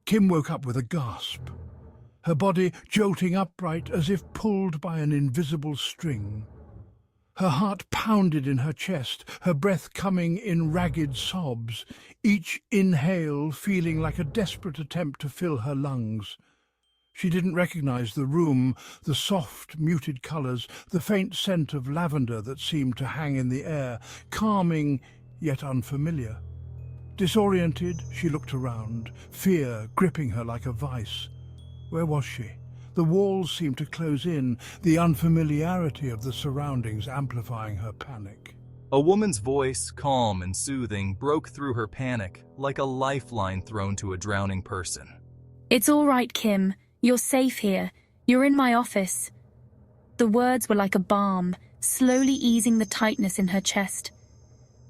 Kim woke up with a gasp, her body jolting upright as if pulled by an invisible string. Her heart pounded in her chest, her breath coming in ragged sobs, each inhale feeling like a desperate attempt to fill her lungs. She didn't recognize the room, the soft, muted colours, the faint scent of lavender that seemed to hang in the air, calming yet unfamiliar. Disoriented, she looked around, fear gripping her like a vice. Where was she? The walls seemed to close in, the unfamiliarity of the surroundings amplifying her panic. A woman's voice, calm and soothing, broke through her panic, like a lifeline thrown to a drowning person. "It's all right, Kim. You're safe here. You're in my office." The words were like a balm, slowly easing the tightness in her chest.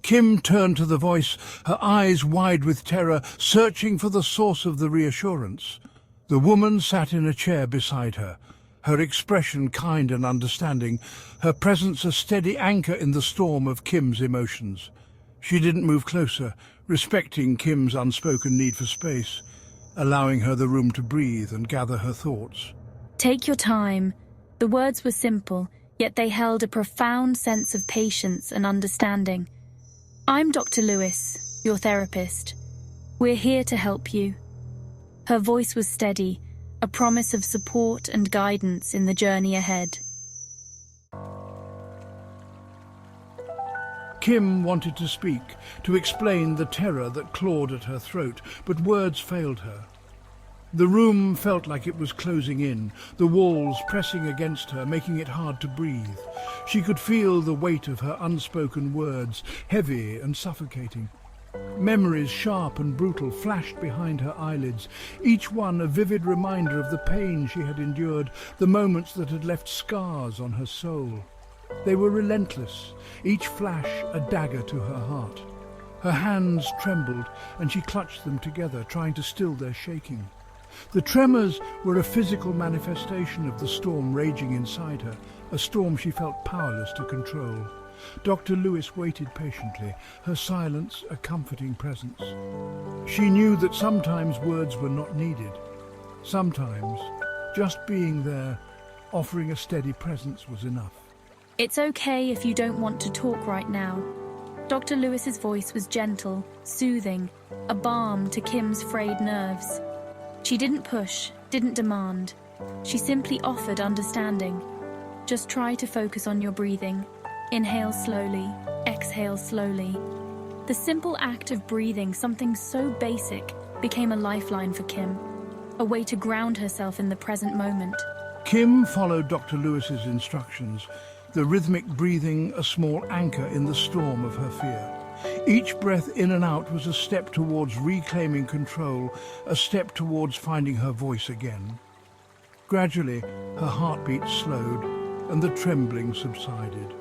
Kim turned to the voice, her eyes wide with terror, searching for the source of the reassurance. The woman sat in a chair beside her, her expression kind and understanding, her presence a steady anchor in the storm of Kim's emotions. She didn't move closer, respecting Kim's unspoken need for space, allowing her the room to breathe and gather her thoughts. "Take your time." The words were simple, yet they held a profound sense of patience and understanding. "I'm Dr. Lewis, your therapist. We're here to help you." Her voice was steady, a promise of support and guidance in the journey ahead. Kim wanted to speak, to explain the terror that clawed at her throat, but words failed her. The room felt like it was closing in, the walls pressing against her, making it hard to breathe. She could feel the weight of her unspoken words, heavy and suffocating. Memories, sharp and brutal, flashed behind her eyelids, each one a vivid reminder of the pain she had endured, the moments that had left scars on her soul. They were relentless, each flash a dagger to her heart. Her hands trembled, and she clutched them together, trying to still their shaking. The tremors were a physical manifestation of the storm raging inside her, a storm she felt powerless to control. Dr. Lewis waited patiently, her silence a comforting presence. She knew that sometimes words were not needed. Sometimes just being there, offering a steady presence was enough. "It's okay if you don't want to talk right now." Dr. Lewis's voice was gentle, soothing, a balm to Kim's frayed nerves. She didn't push, didn't demand. She simply offered understanding. "Just try to focus on your breathing. Inhale slowly, exhale slowly." The simple act of breathing, something so basic, became a lifeline for Kim, a way to ground herself in the present moment. Kim followed Dr. Lewis's instructions, the rhythmic breathing a small anchor in the storm of her fear. Each breath in and out was a step towards reclaiming control, a step towards finding her voice again. Gradually, her heartbeat slowed and the trembling subsided.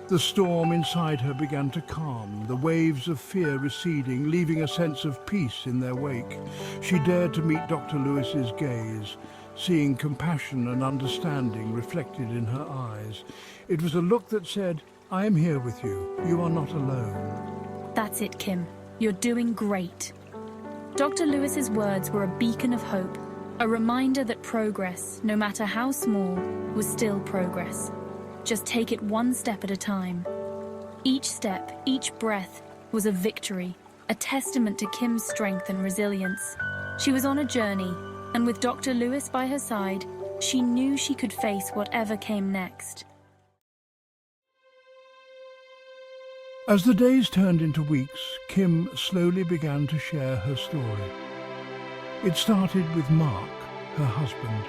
The storm inside her began to calm, the waves of fear receding, leaving a sense of peace in their wake. She dared to meet Dr. Lewis's gaze, seeing compassion and understanding reflected in her eyes. It was a look that said, "I am here with you. You are not alone." "That's it, Kim. You're doing great." Dr. Lewis's words were a beacon of hope, a reminder that progress, no matter how small, was still progress. Just take it one step at a time. Each step, each breath, was a victory, a testament to Kim's strength and resilience. She was on a journey, and with Dr. Lewis by her side, she knew she could face whatever came next. As the days turned into weeks, Kim slowly began to share her story. It started with Mark, her husband.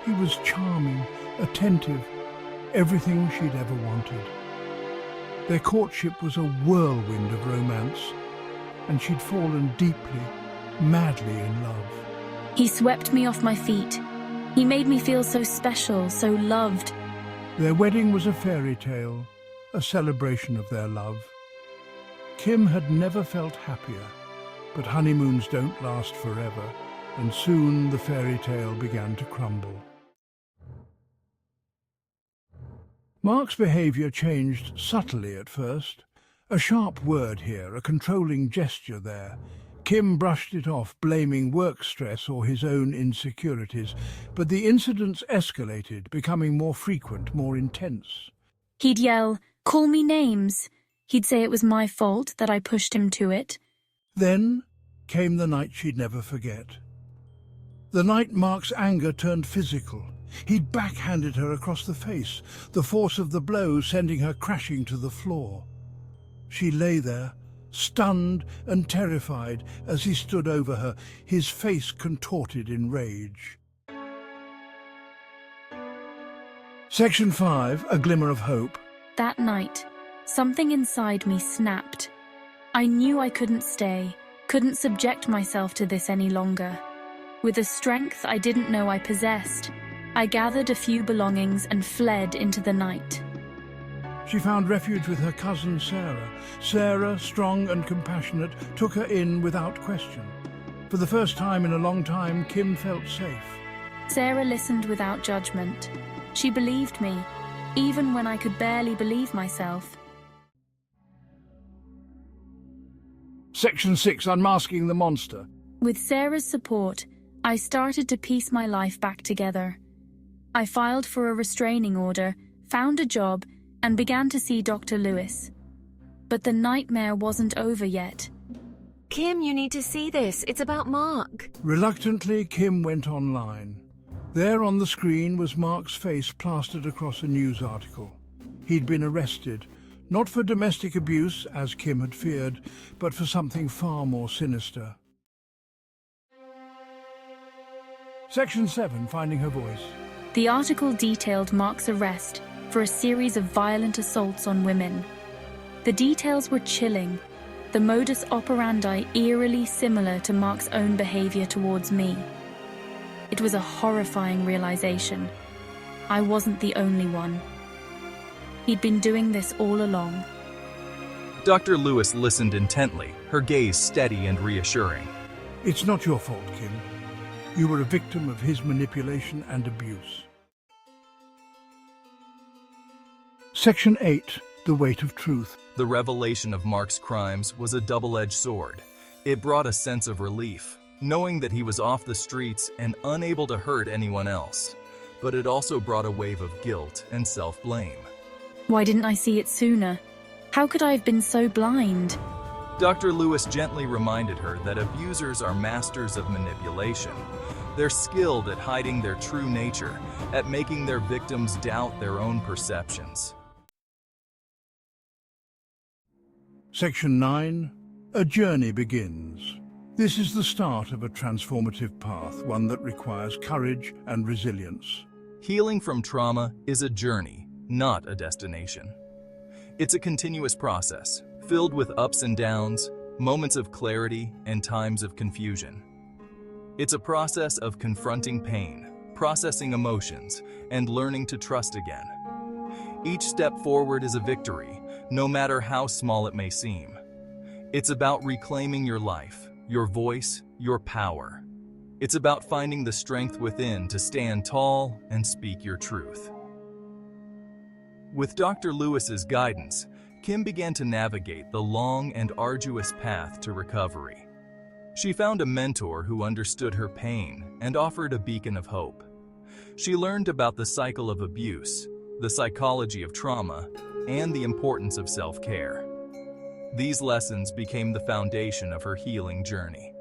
He was charming, attentive, everything she'd ever wanted. Their courtship was a whirlwind of romance, and she'd fallen deeply, madly in love. He swept me off my feet. He made me feel so special, so loved. Their wedding was a fairy tale, a celebration of their love. Kim had never felt happier, but honeymoons don't last forever, and soon the fairy tale began to crumble. Mark's behaviour changed subtly at first. A sharp word here, a controlling gesture there. Kim brushed it off, blaming work stress or his own insecurities, but the incidents escalated, becoming more frequent, more intense. He'd yell, "Call me names." He'd say it was my fault, that I pushed him to it. Then came the night she'd never forget. The night Mark's anger turned physical. He'd backhanded her across the face, the force of the blow sending her crashing to the floor. She lay there, stunned and terrified, as he stood over her, his face contorted in rage. Section 5, A Glimmer of Hope. That night, something inside me snapped. I knew I couldn't stay, couldn't subject myself to this any longer. With a strength I didn't know I possessed, I gathered a few belongings and fled into the night. She found refuge with her cousin Sarah. Sarah, strong and compassionate, took her in without question. For the first time in a long time, Kim felt safe. Sarah listened without judgment. She believed me, even when I could barely believe myself. Section 6, Unmasking the Monster. With Sarah's support, I started to piece my life back together. I filed for a restraining order, found a job, and began to see Dr. Lewis. But the nightmare wasn't over yet. Kim, you need to see this. It's about Mark. Reluctantly, Kim went online. There on the screen was Mark's face plastered across a news article. He'd been arrested, not for domestic abuse, as Kim had feared, but for something far more sinister. Section 7, Finding Her Voice. The article detailed Mark's arrest for a series of violent assaults on women. The details were chilling, the modus operandi eerily similar to Mark's own behavior towards me. It was a horrifying realization. I wasn't the only one. He'd been doing this all along. Dr. Lewis listened intently, her gaze steady and reassuring. It's not your fault, Kim. You were a victim of his manipulation and abuse. Section 8, The Weight of Truth. The revelation of Mark's crimes was a double-edged sword. It brought a sense of relief, knowing that he was off the streets and unable to hurt anyone else. But it also brought a wave of guilt and self-blame. Why didn't I see it sooner? How could I have been so blind? Dr. Lewis gently reminded her that abusers are masters of manipulation. They're skilled at hiding their true nature, at making their victims doubt their own perceptions. Section 9, A Journey Begins. This is the start of a transformative path, one that requires courage and resilience. Healing from trauma is a journey, not a destination. It's a continuous process, filled with ups and downs, moments of clarity, and times of confusion. It's a process of confronting pain, processing emotions, and learning to trust again. Each step forward is a victory, no matter how small it may seem. It's about reclaiming your life, your voice, your power. It's about finding the strength within to stand tall and speak your truth. With Dr. Lewis's guidance, Kim began to navigate the long and arduous path to recovery. She found a mentor who understood her pain and offered a beacon of hope. She learned about the cycle of abuse, the psychology of trauma, and the importance of self-care. These lessons became the foundation of her healing journey.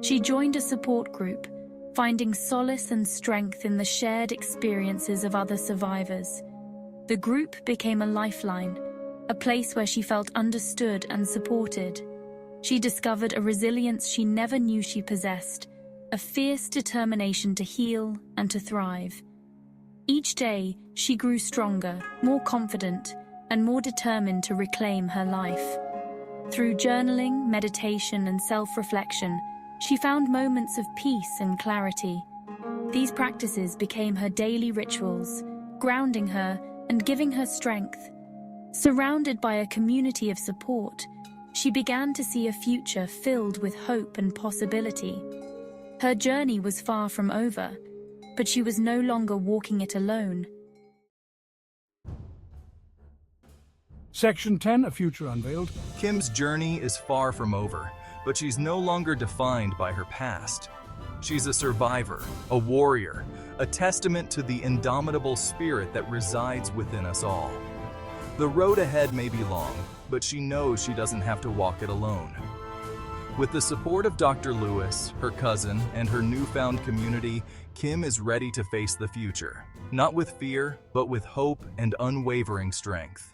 She joined a support group, finding solace and strength in the shared experiences of other survivors. The group became a lifeline, a place where she felt understood and supported. She discovered a resilience she never knew she possessed, a fierce determination to heal and to thrive. Each day, she grew stronger, more confident, and more determined to reclaim her life. Through journaling, meditation, and self-reflection, she found moments of peace and clarity. These practices became her daily rituals, grounding her and giving her strength. Surrounded by a community of support, she began to see a future filled with hope and possibility. Her journey was far from over, but she was no longer walking it alone. Section 10, A Future Unveiled. Kim's journey is far from over, but she's no longer defined by her past. She's a survivor, a warrior, a testament to the indomitable spirit that resides within us all. The road ahead may be long, but she knows she doesn't have to walk it alone. With the support of Dr. Lewis, her cousin, and her newfound community, Kim is ready to face the future, not with fear, but with hope and unwavering strength.